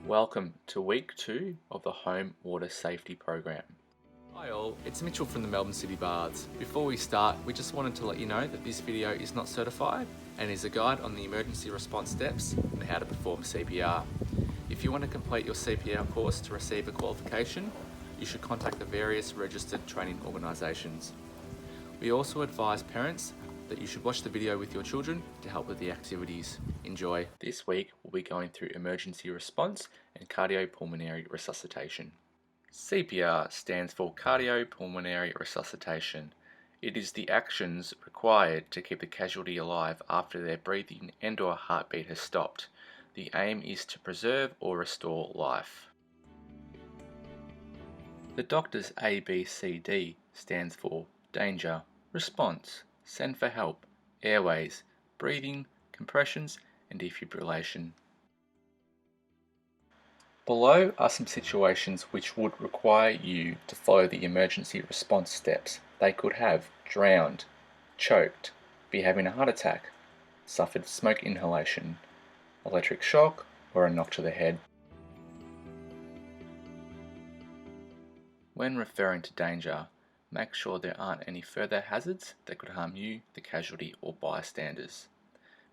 Welcome to week 2 of the Home Water Safety Program. Hi all, it's Mitchell from the Melbourne City Bards. Before we start, we just wanted to let you know that this video is not certified and is a guide on the emergency response steps and how to perform CPR. If you want to complete your CPR course to receive a qualification, you should contact the various registered training organisations. We also advise parents that you should watch the video with your children to help with the activities. Enjoy. This week we'll be going through emergency response and cardiopulmonary resuscitation. CPR stands for cardiopulmonary resuscitation. It is the actions required to keep the casualty alive after their breathing and/or heartbeat has stopped. The aim is to preserve or restore life. The doctor's ABCD stands for danger, response, send for help, airways, breathing, compressions, and defibrillation. Below are some situations which would require you to follow the emergency response steps. They could have drowned, choked, be having a heart attack, suffered smoke inhalation, electric shock, or a knock to the head. When referring to danger, make sure there aren't any further hazards that could harm you, the casualty, or bystanders.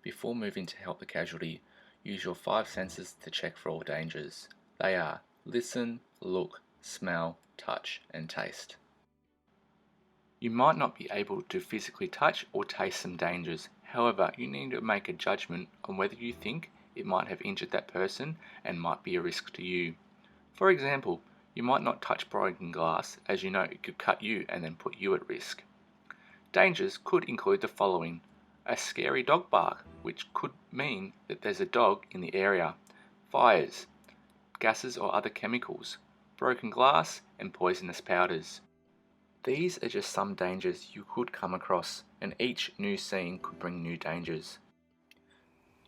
Before moving to help the casualty, use your 5 senses to check for all dangers. They are listen, look, smell, touch, and taste. You might not be able to physically touch or taste some dangers. However, you need to make a judgment on whether you think it might have injured that person and might be a risk to you. For example, you might not touch broken glass, as you know it could cut you and then put you at risk. Dangers could include the following: a scary dog bark, which could mean that there's a dog in the area, fires, gases or other chemicals, broken glass, and poisonous powders. These are just some dangers you could come across, and each new scene could bring new dangers.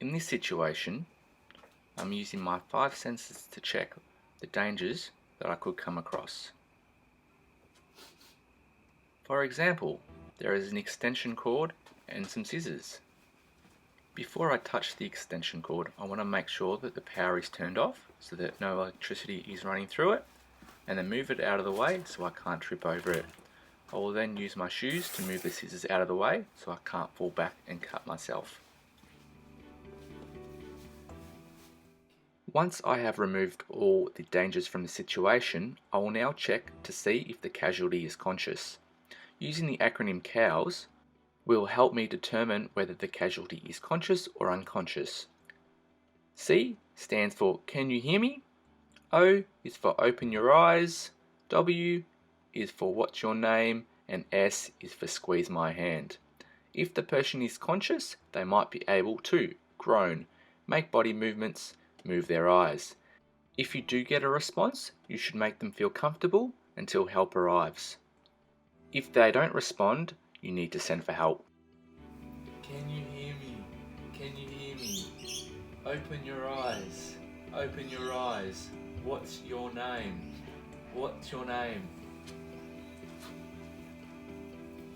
In this situation, I'm using my 5 senses to check the dangers that I could come across. For example, there is an extension cord and some scissors. Before I touch the extension cord, I want to make sure that the power is turned off so that no electricity is running through it, and then move it out of the way so I can't trip over it. I will then use my shoes to move the scissors out of the way so I can't fall back and cut myself. Once I have removed all the dangers from the situation, I will now check to see if the casualty is conscious. Using the acronym COWS will help me determine whether the casualty is conscious or unconscious. C stands for can you hear me? O is for open your eyes, W is for what's your name, and S is for squeeze my hand. If the person is conscious, they might be able to groan, make body movements, move their eyes. If you do get a response, you should make them feel comfortable until help arrives. If they don't respond, you need to send for help. Can you hear me? Can you hear me? Open your eyes. Open your eyes. What's your name? What's your name?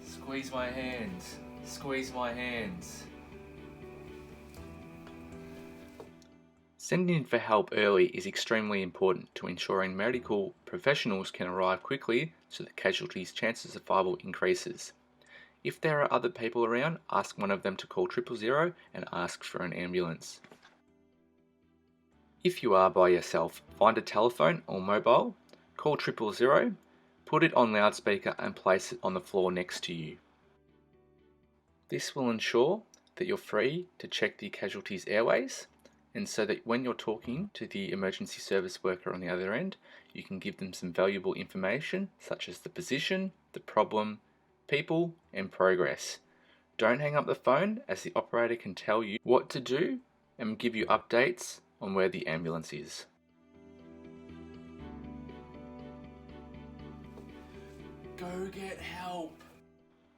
Squeeze my hands. Squeeze my hands. Sending for help early is extremely important to ensuring medical professionals can arrive quickly so the casualty's chances of survival increases. If there are other people around, ask one of them to call 000 and ask for an ambulance. If you are by yourself, find a telephone or mobile, call 000, put it on loudspeaker and place it on the floor next to you. This will ensure that you're free to check the casualty's airways, and so that when you're talking to the emergency service worker on the other end, you can give them some valuable information such as the position, the problem, people, and progress. Don't hang up the phone, as the operator can tell you what to do and give you updates on where the ambulance is. Go get help!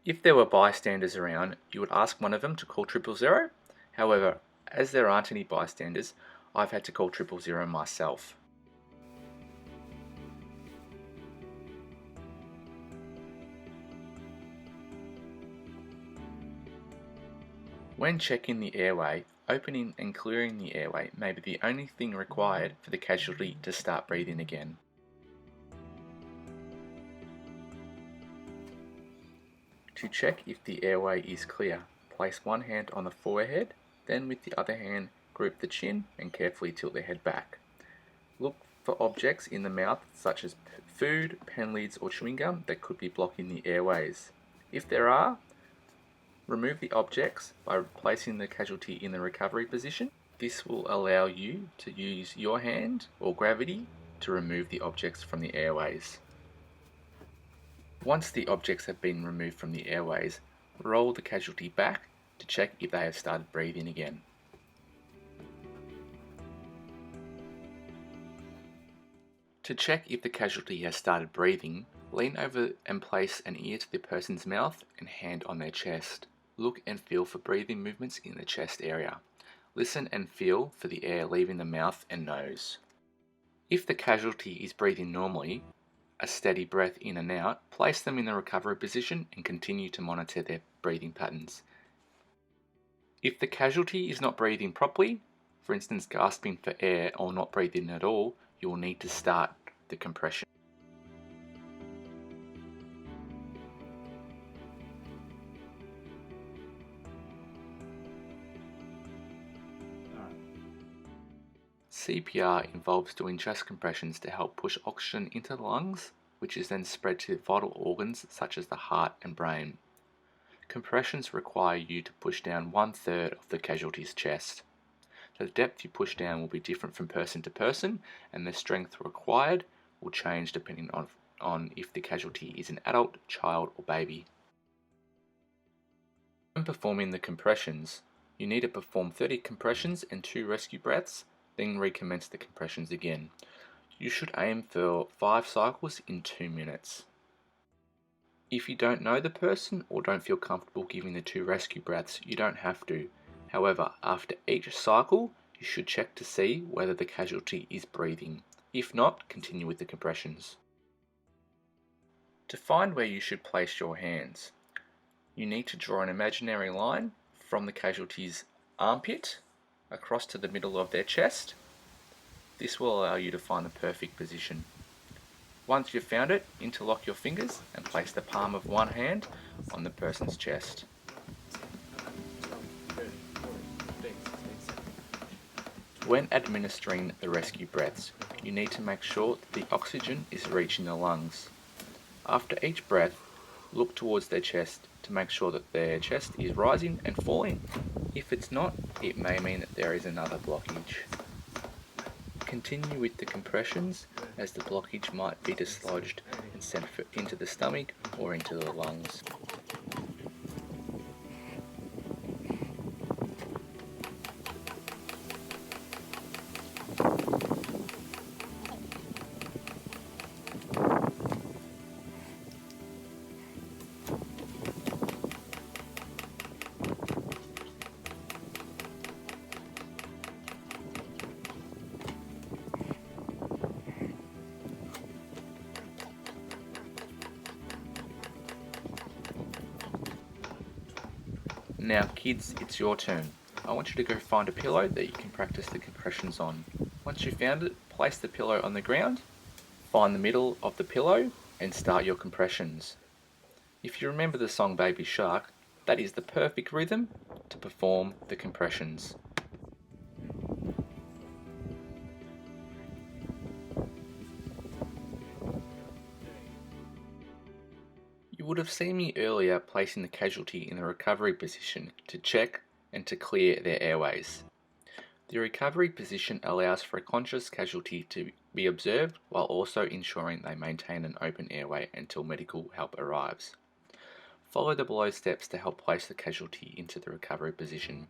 If there were bystanders around, you would ask one of them to call 000. However, as there aren't any bystanders, I've had to call 000 myself. When checking the airway, Opening and clearing the airway may be the only thing required for the casualty to start breathing again. To check if the airway is clear, place one hand on the forehead, then with the other hand grip the chin and carefully tilt the head back. Look for objects in the mouth such as food, pen lids or chewing gum that could be blocking the airways. If there are, remove the objects by placing the casualty in the recovery position. This will allow you to use your hand or gravity to remove the objects from the airways. Once the objects have been removed from the airways, roll the casualty back to check if they have started breathing again. To check if the casualty has started breathing, lean over and place an ear to the person's mouth and hand on their chest. Look and feel for breathing movements in the chest area. Listen and feel for the air leaving the mouth and nose. If the casualty is breathing normally, a steady breath in and out, place them in the recovery position and continue to monitor their breathing patterns. If the casualty is not breathing properly, for instance gasping for air or not breathing at all, you will need to start the compression. CPR involves doing chest compressions to help push oxygen into the lungs, which is then spread to vital organs such as the heart and brain. Compressions require you to push down 1/3 of the casualty's chest. The depth you push down will be different from person to person, and the strength required will change depending on if the casualty is an adult, child, or baby. When performing the compressions, you need to perform 30 compressions and 2 rescue breaths, then recommence the compressions again. You should aim for 5 cycles in 2 minutes. If you don't know the person or don't feel comfortable giving the 2 rescue breaths, you don't have to. However, after each cycle, you should check to see whether the casualty is breathing. If not, continue with the compressions. To find where you should place your hands, you need to draw an imaginary line from the casualty's armpit across to the middle of their chest. This will allow you to find the perfect position. Once you've found it, interlock your fingers and place the palm of one hand on the person's chest. When administering the rescue breaths, you need to make sure that the oxygen is reaching the lungs. After each breath, look towards their chest to make sure that their chest is rising and falling. If it's not, it may mean that there is another blockage. Continue with the compressions as the blockage might be dislodged and sent into the stomach or into the lungs. Now kids, it's your turn. I want you to go find a pillow that you can practice the compressions on. Once you've found it, place the pillow on the ground, find the middle of the pillow and start your compressions. If you remember the song Baby Shark, that is the perfect rhythm to perform the compressions. You would have seen me earlier placing the casualty in the recovery position to check and to clear their airways. The recovery position allows for a conscious casualty to be observed while also ensuring they maintain an open airway until medical help arrives. Follow the below steps to help place the casualty into the recovery position.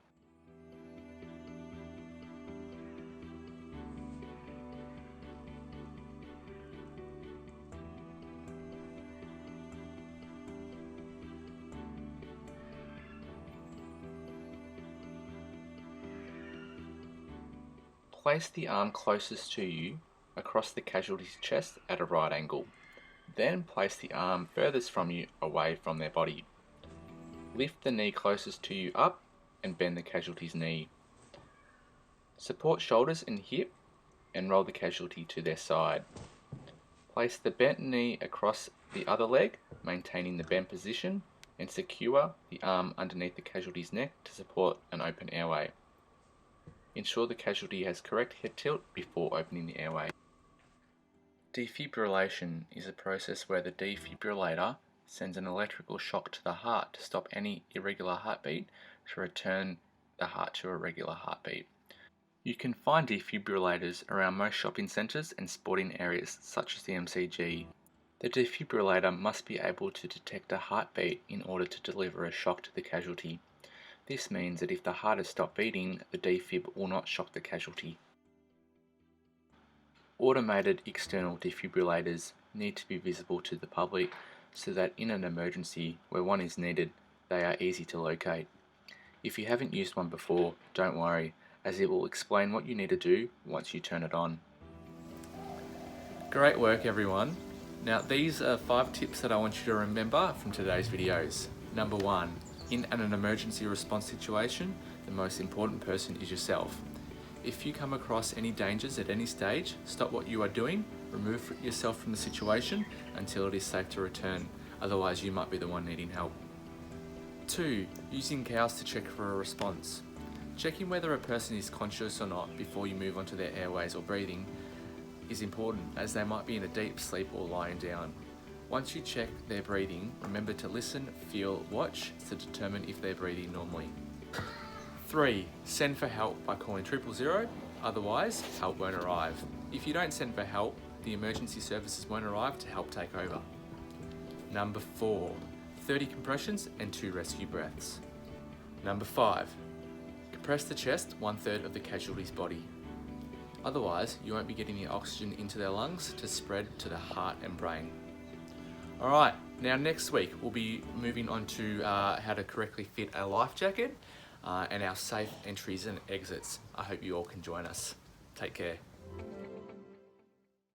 Place the arm closest to you across the casualty's chest at a right angle. Then place the arm furthest from you away from their body. Lift the knee closest to you up and bend the casualty's knee. Support shoulders and hip and roll the casualty to their side. Place the bent knee across the other leg, maintaining the bent position, and secure the arm underneath the casualty's neck to support an open airway. Ensure the casualty has correct head tilt before opening the airway. Defibrillation is a process where the defibrillator sends an electrical shock to the heart to stop any irregular heartbeat to return the heart to a regular heartbeat. You can find defibrillators around most shopping centres and sporting areas such as the MCG. The defibrillator must be able to detect a heartbeat in order to deliver a shock to the casualty. This means that if the heart has stopped beating, the defib will not shock the casualty. Automated external defibrillators need to be visible to the public so that in an emergency where one is needed, they are easy to locate. If you haven't used one before, don't worry, as it will explain what you need to do once you turn it on. Great work, everyone. Now, these are 5 tips that I want you to remember from today's videos. Number 1, in an emergency response situation, the most important person is yourself. If you come across any dangers at any stage, stop what you are doing, remove yourself from the situation until it is safe to return, otherwise you might be the one needing help. 2, using cows to check for a response. Checking whether a person is conscious or not before you move on to their airways or breathing is important, as they might be in a deep sleep or lying down. Once you check their breathing, remember to listen, feel, watch to determine if they're breathing normally. 3, send for help by calling 000, otherwise help won't arrive. If you don't send for help, the emergency services won't arrive to help take over. Number 4, 30 compressions and 2 rescue breaths. Number 5, compress the chest 1/3 of the casualty's body. Otherwise, you won't be getting the oxygen into their lungs to spread to the heart and brain. Alright, now next week we'll be moving on to how to correctly fit a life jacket and our safe entries and exits. I hope you all can join us. Take care.